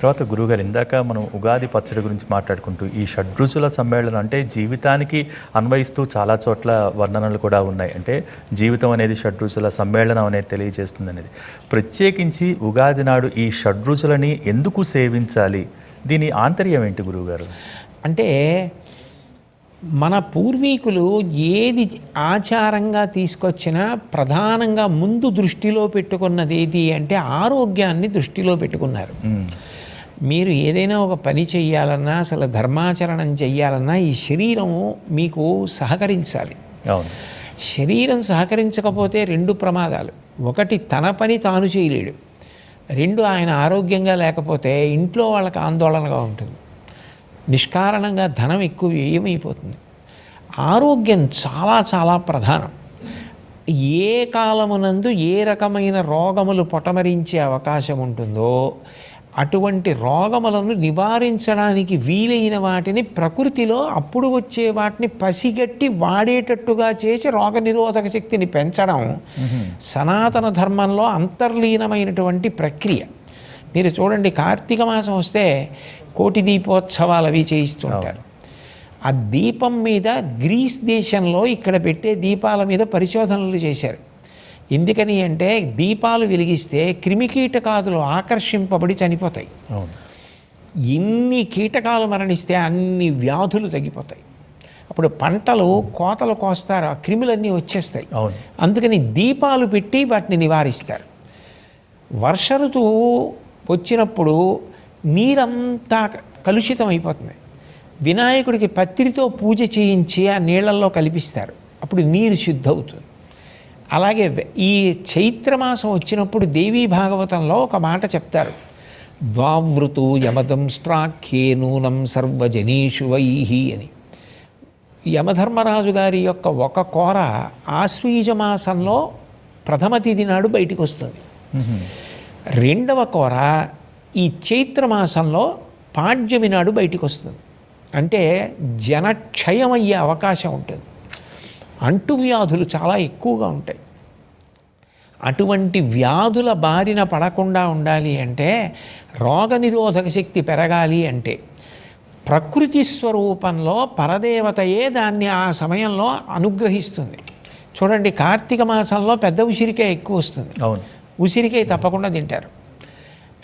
తర్వాత గురువుగారు ఇందాక మనం ఉగాది పచ్చడి గురించి మాట్లాడుకుంటూ ఈ షడ్రుచుల సమ్మేళనం అంటే జీవితానికి అన్వయిస్తూ చాలా చోట్ల వర్ణనలు కూడా ఉన్నాయి. అంటే జీవితం అనేది షడ్రుచుల సమ్మేళనం అనేది తెలియజేస్తుంది అనేది. ప్రత్యేకించి ఉగాది నాడు ఈ షడ్రుచులని ఎందుకు సేవించాలి, దీని ఆంతర్యం ఏంటి గురువుగారు? అంటే మన పూర్వీకులు ఏది ఆచారంగా తీసుకొచ్చినా ప్రధానంగా ముందు దృష్టిలో పెట్టుకున్నది ఏది అంటే ఆరోగ్యాన్ని దృష్టిలో పెట్టుకున్నారు. మీరు ఏదైనా ఒక పని చెయ్యాలన్నా, అసలు ధర్మాచరణం చెయ్యాలన్నా ఈ శరీరము మీకు సహకరించాలి. శరీరం సహకరించకపోతే రెండు ప్రమాదాలు. ఒకటి, తన పని తాను చేయలేడు. రెండు, ఆయన ఆరోగ్యంగా లేకపోతే ఇంట్లో వాళ్ళకి ఆందోళనగా ఉంటుంది. నిష్కారణంగా ధనం ఎక్కువ వ్యయమైపోతుంది. ఆరోగ్యం చాలా చాలా ప్రధానం. ఏ కాలమునందు ఏ రకమైన రోగములు పొటమరించే అవకాశం ఉంటుందో అటువంటి రోగములను నివారించడానికి వీలైన వాటిని ప్రకృతిలో అప్పుడు వచ్చే వాటిని పసిగట్టి వాడేటట్టుగా చేసి రోగనిరోధక శక్తిని పెంచడం సనాతన ధర్మంలో అంతర్లీనమైనటువంటి ప్రక్రియ. మీరు చూడండి, కార్తీక మాసం వస్తే కోటి దీపోత్సవాలు అవి చేయిస్తుంటారు. ఆ దీపం మీద గ్రీస్ దేశంలో ఇక్కడ పెట్టే దీపాల మీద పరిశోధనలు చేశారు. ఎందుకని అంటే దీపాలు వెలిగిస్తే క్రిమికీటకాదులు ఆకర్షింపబడి చనిపోతాయి. ఎన్ని కీటకాలు మరణిస్తే అన్ని వ్యాధులు తగ్గిపోతాయి. అప్పుడు పంటలు కోతలు కోస్తారు, ఆ క్రిములన్నీ వచ్చేస్తాయి. అందుకని దీపాలు పెట్టి వాటిని నివారిస్తారు. వర్ష ఋతువు వచ్చినప్పుడు నీరంతా కలుషితం అయిపోతుంది. వినాయకుడికి పత్రితో పూజ చేయించి ఆ నీళ్లలో కలిపిస్తారు, అప్పుడు నీరు శుద్ధవుతుంది. అలాగే ఈ చైత్రమాసం వచ్చినప్పుడు దేవీ భాగవతంలో ఒక మాట చెప్తారు, ద్వావృతు యమదం స్ట్రాఖ్యే నూనం సర్వజనీషు వైహి అని. యమధర్మరాజు గారి యొక్క ఒక కోర ఆశ్వీజ మాసంలో ప్రథమ తిథి నాడు బయటికి వస్తుంది. రెండవ కోర ఈ చైత్రమాసంలో పాడ్యమి నాడు బయటికి వస్తుంది. అంటే జనక్షయమయ్యే అవకాశం ఉంటుంది. అంటువ్యాధులు చాలా ఎక్కువగా ఉంటాయి. అటువంటి వ్యాధుల బారిన పడకుండా ఉండాలి అంటే, రోగనిరోధక శక్తి పెరగాలి అంటే ప్రకృతి స్వరూపంలో పరదేవతయే దాన్ని ఆ సమయంలో అనుగ్రహిస్తుంది. చూడండి, కార్తీక మాసంలో పెద్ద ఉసిరికాయ ఎక్కువ వస్తుంది. ఉసిరికాయ తప్పకుండా తింటారు.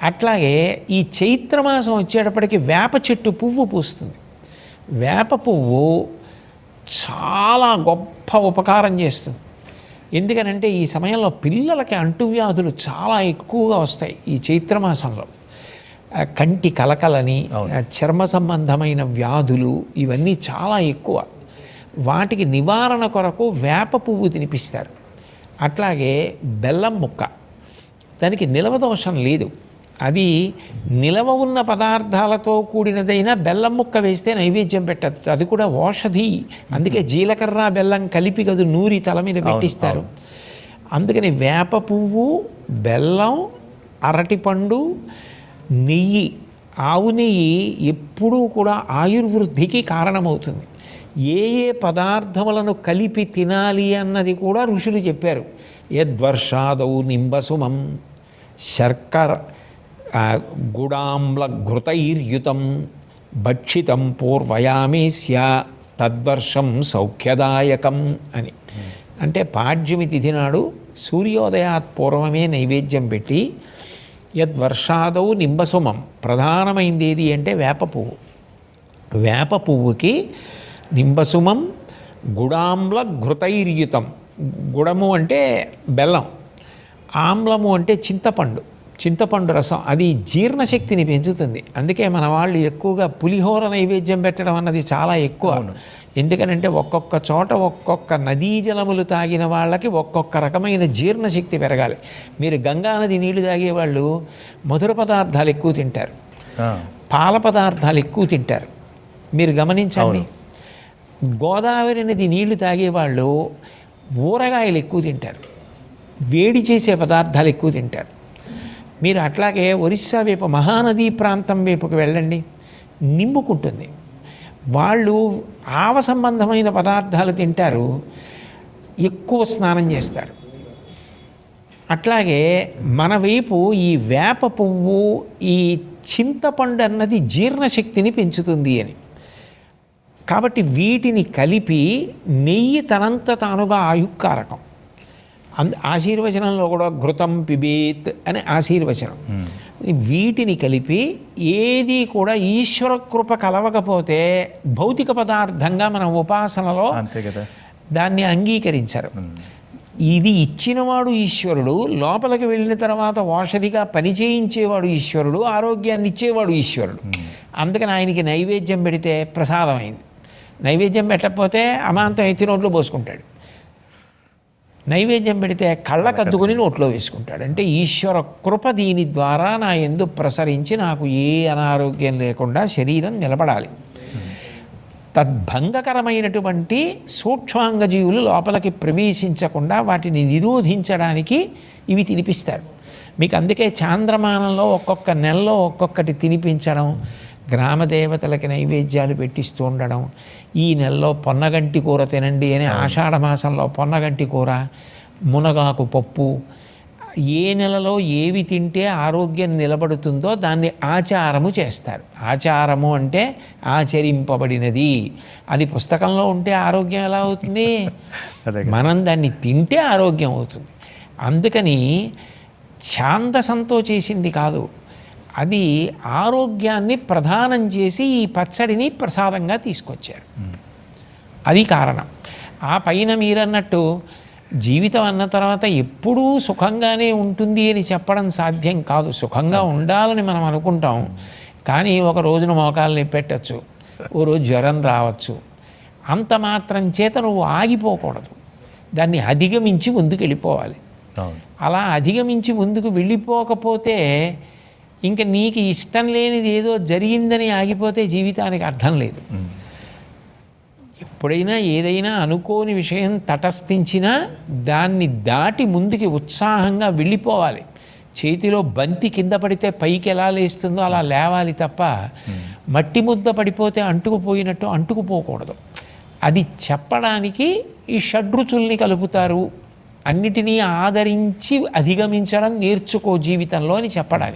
అట్లాగే ఈ చైత్రమాసం వచ్చేటప్పటికి వేప చెట్టు పువ్వు పూస్తుంది. వేప పువ్వు చాలా గొప్ప ఉపకారం చేస్తుంది. ఎందుకనంటే ఈ సమయంలో పిల్లలకి అంటువ్యాధులు చాలా ఎక్కువగా వస్తాయి. ఈ చైత్రమాసంలో కంటి కలకలని, చర్మ సంబంధమైన వ్యాధులు ఇవన్నీ చాలా ఎక్కువ. వాటికి నివారణ కొరకు వేప పువ్వు తినిపిస్తారు. అట్లాగే బెల్లం ముక్క, దానికి నిలవ దోషం లేదు. అది నిలవ ఉన్న పదార్థాలతో కూడినదైనా బెల్లం ముక్క వేస్తే నైవేద్యం పెట్టదు. అది కూడా ఔషధి. అందుకే జీలకర్ర బెల్లం కలిపి గదు నూరి తల మీద పెట్టిస్తారు. అందుకని వేప పువ్వు, బెల్లం, అరటిపండు, నెయ్యి, ఆవు నెయ్యి ఎప్పుడూ కూడా ఆయుర్వృద్ధికి కారణమవుతుంది. ఏ ఏ పదార్థములను కలిపి తినాలి అన్నది కూడా ఋషులు చెప్పారు. యద్వర్షాదౌ నింబసుమం శర్కర గుడాంల ఘృతైర్యుతం భక్షితం పూర్వయామేస్య తద్వర్షం సౌఖ్యదాయకం అని. అంటే పాడ్యమి తిథి నాడు సూర్యోదయాత్ పూర్వమే నైవేద్యం పెట్టి యద్వర్షాదౌ నింబసుమం, ప్రధానమైంది ఏది అంటే వేప పువ్వు. వేప పువ్వుకి నింబసుమం గుడాంల ఘృతైర్యుతం, గుడము అంటే బెల్లం, ఆమ్లము అంటే చింతపండు రసం, అది జీర్ణశక్తిని పెంచుతుంది. అందుకే మన వాళ్ళు ఎక్కువగా పులిహోర నైవేద్యం పెట్టడం అన్నది చాలా ఎక్కువ. ఎందుకనంటే ఒక్కొక్క చోట ఒక్కొక్క నదీ జలములు తాగిన వాళ్ళకి ఒక్కొక్క రకమైన జీర్ణశక్తి పెరగాలి. మీరు గంగా నది నీళ్లు తాగేవాళ్ళు మధుర పదార్థాలు ఎక్కువ తింటారు, పాల పదార్థాలు ఎక్కువ తింటారు. మీరు గమనించండి, గోదావరి నది నీళ్లు తాగేవాళ్ళు ఊరగాయలు ఎక్కువ తింటారు, వేడి చేసే పదార్థాలు ఎక్కువ తింటారు. మీరు అట్లాగే ఒరిస్సా వైపు మహానదీ ప్రాంతం వైపుకి వెళ్ళండి, నింపుకుంటుంది. వాళ్ళు ఆవ సంబంధమైన పదార్థాలు తింటారు, ఎక్కువ స్నానం చేస్తారు. అట్లాగే మన వైపు ఈ వేప పువ్వు, ఈ చింతపండు అన్నది జీర్ణశక్తిని పెంచుతుంది అని. కాబట్టి వీటిని కలిపి నెయ్యి తనంత తానుగా ఆయుక్కారకం. ఆశీర్వచనంలో కూడా ఘృతం పిబేత్ అని ఆశీర్వచనం. వీటిని కలిపి ఏది కూడా ఈశ్వర కృప కలవకపోతే భౌతిక పదార్థంగా మన ఉపాసనలో అంతే కదా, దాన్ని అంగీకరించరు. ఇది ఇచ్చినవాడు ఈశ్వరుడు, లోపలికి వెళ్ళిన తర్వాత ఓషధిగా పనిచేయించేవాడు ఈశ్వరుడు, ఆరోగ్యాన్ని ఇచ్చేవాడు ఈశ్వరుడు. అందుకని ఆయనకి నైవేద్యం పెడితే ప్రసాదం అయింది. నైవేద్యం పెట్టకపోతే అమాంతం ఎత్తి నోట్లో పోసుకుంటాడు. నైవేద్యం పెడితే కళ్ళకద్దుకుని నోట్లో వేసుకుంటాడు. అంటే ఈశ్వర కృప దీని ద్వారా నా యందు ప్రసరించి నాకు ఏ అనారోగ్యం లేకుండా శరీరం నిలబడాలి. తద్భంగకరమైనటువంటి సూక్ష్మాంగజీవులు లోపలికి ప్రవేశించకుండా వాటిని నిరోధించడానికి ఇవి తినిపిస్తారు మీకు. అందుకే చాంద్రమానంలో ఒక్కొక్క నెలలో ఒక్కొక్కటి తినిపించడం, గ్రామదేవతలకి నైవేద్యాలు పెట్టిస్తూ ఉండడం. ఈ నెలలో పొన్నగంటి కూర తినండి అని ఆషాఢమాసంలో పొన్నగంటి కూర, మునగాకు పప్పు, ఏ నెలలో ఏవి తింటే ఆరోగ్యం నిలబడుతుందో దాన్ని ఆచారము చేస్తారు. ఆచారము అంటే ఆచరింపబడినది. అది పుస్తకంలో ఉంటే ఆరోగ్యం ఎలా అవుతుంది? మనం దాన్ని తింటే ఆరోగ్యం అవుతుంది. అందుకని ఛాందసంతో చేసింది కాదు, అది ఆరోగ్యాన్ని ప్రదానం చేసి ఈ పచ్చడిని ప్రసాదంగా తీసుకొచ్చారు. అది కారణం. ఆ పైన మీరన్నట్టు జీవితం అన్న తర్వాత ఎప్పుడూ సుఖంగానే ఉంటుంది అని చెప్పడం సాధ్యం కాదు. సుఖంగా ఉండాలని మనం అనుకుంటాం, కానీ ఒక రోజున మోకాలు నొప్పెట్టచ్చు, ఓ రోజు జ్వరం రావచ్చు. అంత మాత్రం చేత నువ్వు ఆగిపోకూడదు, దాన్ని అధిగమించి ముందుకు వెళ్ళిపోవాలి. అలా అధిగమించి ముందుకు వెళ్ళిపోకపోతే ఇంకా నీకు ఇష్టం లేనిది ఏదో జరిగిందని ఆగిపోతే జీవితానికి అర్థం లేదు. ఎప్పుడైనా ఏదైనా అనుకోని విషయం తటస్థించినా దాన్ని దాటి ముందుకి ఉత్సాహంగా వెళ్ళిపోవాలి. చేతిలో బంతి కింద పడితే పైకి ఎలా లేస్తుందో అలా లేవాలి తప్ప మట్టి ముద్ద పడిపోతే అంటుకుపోయినట్టు అంటుకుపోకూడదు. అది చెప్పడానికి ఈ షడ్రుచుల్ని కలుపుతారు. అన్నిటినీ ఆదరించి అధిగమించడం నేర్చుకో జీవితంలో అని చెప్పడానికి.